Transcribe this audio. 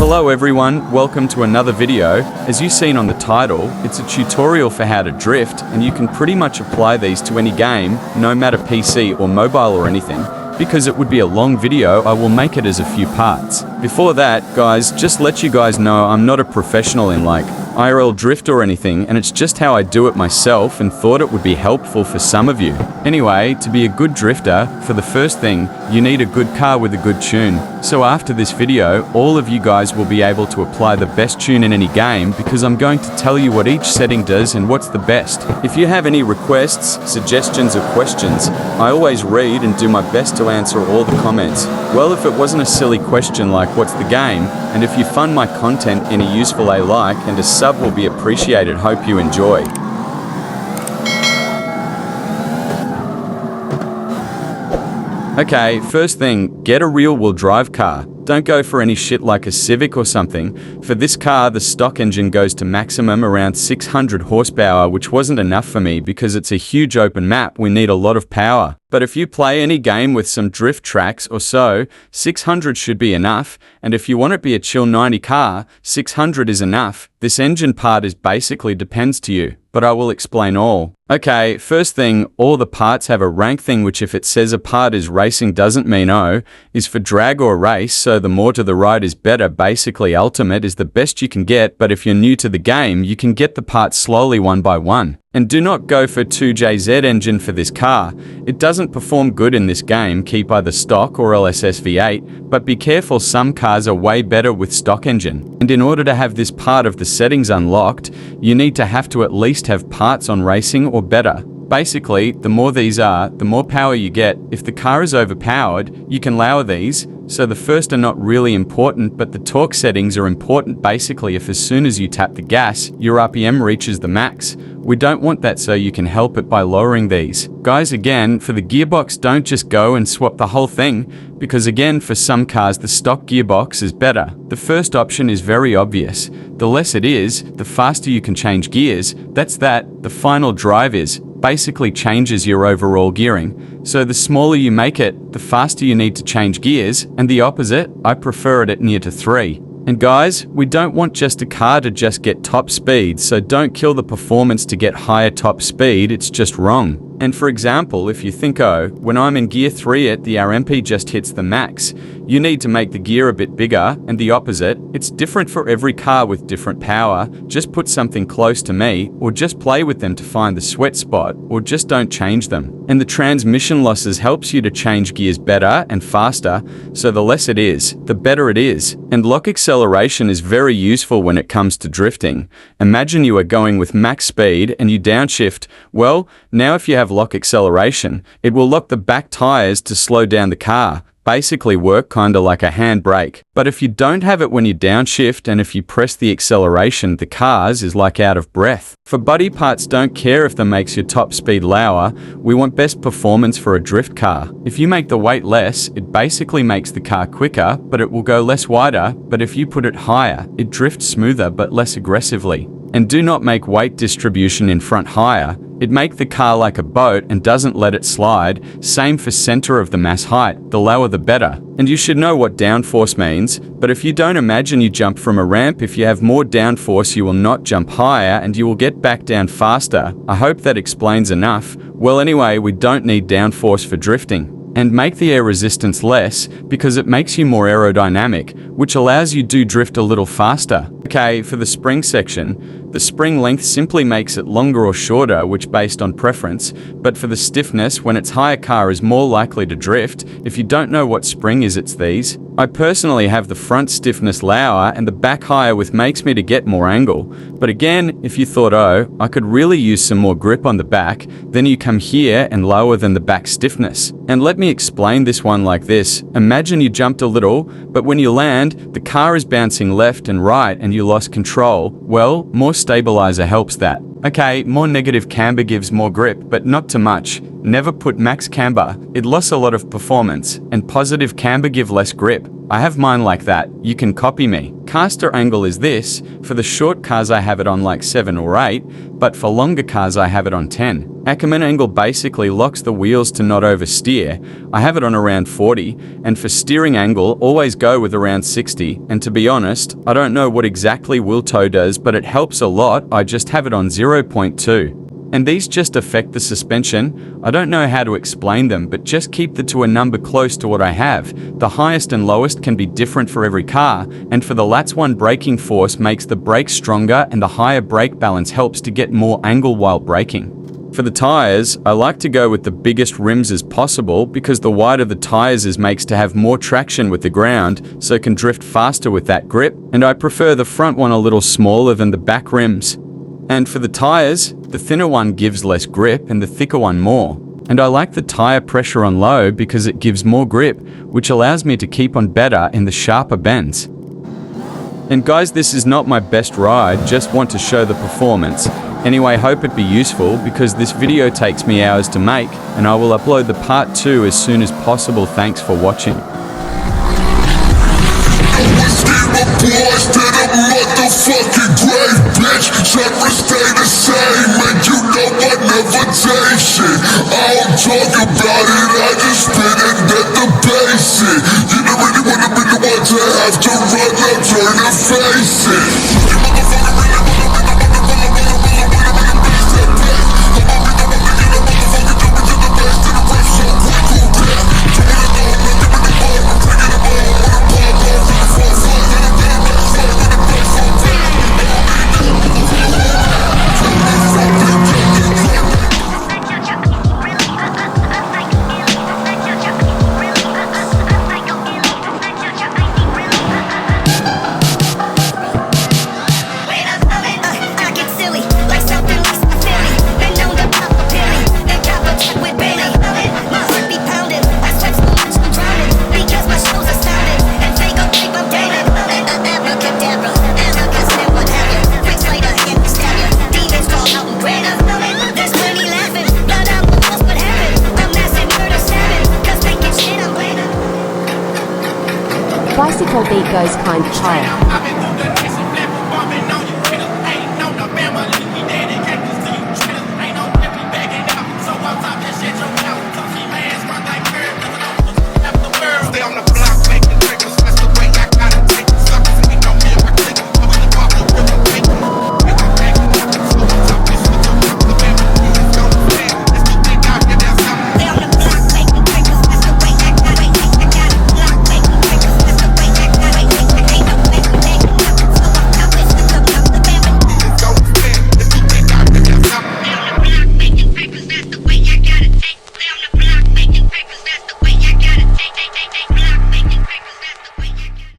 Hello everyone, welcome to another video. As you've seen on the title, it's a tutorial for how to drift, and you can pretty much apply these to any game, no matter PC or mobile or anything. Because it would be a long video, I will make it as a few parts. Before that, guys, just let you guys know I'm not a professional in like IRL drift or anything, and it's just how I do it myself and thought it would be helpful for some of you. Anyway, to be a good drifter, for the first thing, you need a good car with a good tune. So after this video, all of you guys will be able to apply the best tune in any game because I'm going to tell you what each setting does and what's the best. If you have any requests, suggestions or questions, I always read and do my best to answer all the comments. Well, if it wasn't a silly question like what's the game, and if you find my content any useful, a like and a sub will be appreciated. Hope you enjoy. Okay, first thing, get a rear-wheel drive car. Don't go for any shit like a Civic or something. For this car, the stock engine goes to maximum around 600 horsepower, which wasn't enough for me because it's a huge open map, we need a lot of power. But if you play any game with some drift tracks or so, 600 should be enough, and if you want it to be a chill 90 car, 600 is enough. This engine part is basically depends to you, but I will explain all. Okay, first thing, all the parts have a rank thing, which if it says a part is racing doesn't mean O, is for drag or race, so the more to the right is better. Basically ultimate is the best you can get, but if you're new to the game, you can get the parts slowly one by one. And do not go for 2JZ engine for this car. It doesn't perform good in this game, keep either stock or LSS V8, but be careful, some cars are way better with stock engine. And in order to have this part of the settings unlocked, you need to have to at least have parts on racing or better. Basically, the more these are, the more power you get. If the car is overpowered, you can lower these. So the first are not really important, but the torque settings are important. Basically, if as soon as you tap the gas, your RPM reaches the max. We don't want that, so you can help it by lowering these. Guys, again, for the gearbox, don't just go and swap the whole thing, because again, for some cars, the stock gearbox is better. The first option is very obvious. The less it is, the faster you can change gears. That's that. The final drive is basically changes your overall gearing. So the smaller you make it, the faster you need to change gears, and the opposite, I prefer it at near to 3. And guys, we don't want just a car to just get top speed, so don't kill the performance to get higher top speed, it's just wrong. And for example, if you think, oh, when I'm in gear 3 the RMP just hits the max, you need to make the gear a bit bigger, and the opposite, it's different for every car with different power. Just put something close to me, or just play with them to find the sweat spot, or just don't change them. And the transmission losses helps you to change gears better and faster, so the less it is, the better it is. And lock acceleration is very useful when it comes to drifting. Imagine you are going with max speed and you downshift. Well, now if you have lock acceleration, it will lock the back tires to slow down the car. Basically work kinda like a handbrake. But if you don't have it when you downshift, and if you press the acceleration, the cars is like out of breath. For body parts, don't care if that makes your top speed lower. We want best performance for a drift car. If you make the weight less, it basically makes the car quicker, but it will go less wider. But if you put it higher, it drifts smoother but less aggressively. And do not make weight distribution in front higher. It makes the car like a boat and doesn't let it slide. Same for center of the mass height, the lower the better. And you should know what downforce means, but if you don't imagine you jump from a ramp, if you have more downforce you will not jump higher and you will get back down faster. I hope that explains enough. Well anyway, we don't need downforce for drifting. And make the air resistance less because it makes you more aerodynamic, which allows you to drift a little faster. Okay, for the spring section, the spring length simply makes it longer or shorter, which based on preference, but for the stiffness, when it's higher, car is more likely to drift. If you don't know what spring is, it's these. I personally have the front stiffness lower and the back higher, which makes me to get more angle. But again, if you thought, oh, I could really use some more grip on the back, then you come here and lower than the back stiffness. And let me explain this one like this. Imagine you jumped a little, but when you land, the car is bouncing left and right and you lost control. Well, more stabilizer helps that. Okay, more negative camber gives more grip, but not too much. Never put max camber, it lost a lot of performance, and positive camber give less grip. I have mine like that, you can copy me. caster angle is this. For the short cars I have it on like 7 or 8, but for longer cars I have it on 10. Ackerman angle basically locks the wheels to not oversteer. I have it on around 40, and for steering angle always go with around 60, and to be honest, I don't know what exactly wheel toe does, but it helps a lot. I just have it on 0.2. And these just affect the suspension. I don't know how to explain them, but just keep the to a number close to what I have. The highest and lowest can be different for every car, and for the lats, one braking force makes the brakes stronger and the higher brake balance helps to get more angle while braking. For the tires, I like to go with the biggest rims as possible because the wider the tires is makes to have more traction with the ground, so can drift faster with that grip, and I prefer the front one a little smaller than the back rims. And for the tires, the thinner one gives less grip and the thicker one more. And I like the tire pressure on low because it gives more grip, which allows me to keep on better in the sharper bends. And guys, this is not my best ride, just want to show the performance. Anyway, hope it be useful because this video takes me hours to make, and I will upload the part 2 as soon as possible. Thanks for watching. Motherfucking grave, bitch. Chakras stay the same, and you know I never take shit. I don't talk about it, I just spit and let the bass it. You don't really wanna be the one to have to run up, turn and face it. You motherfucker really bicycle beat goes kind of high.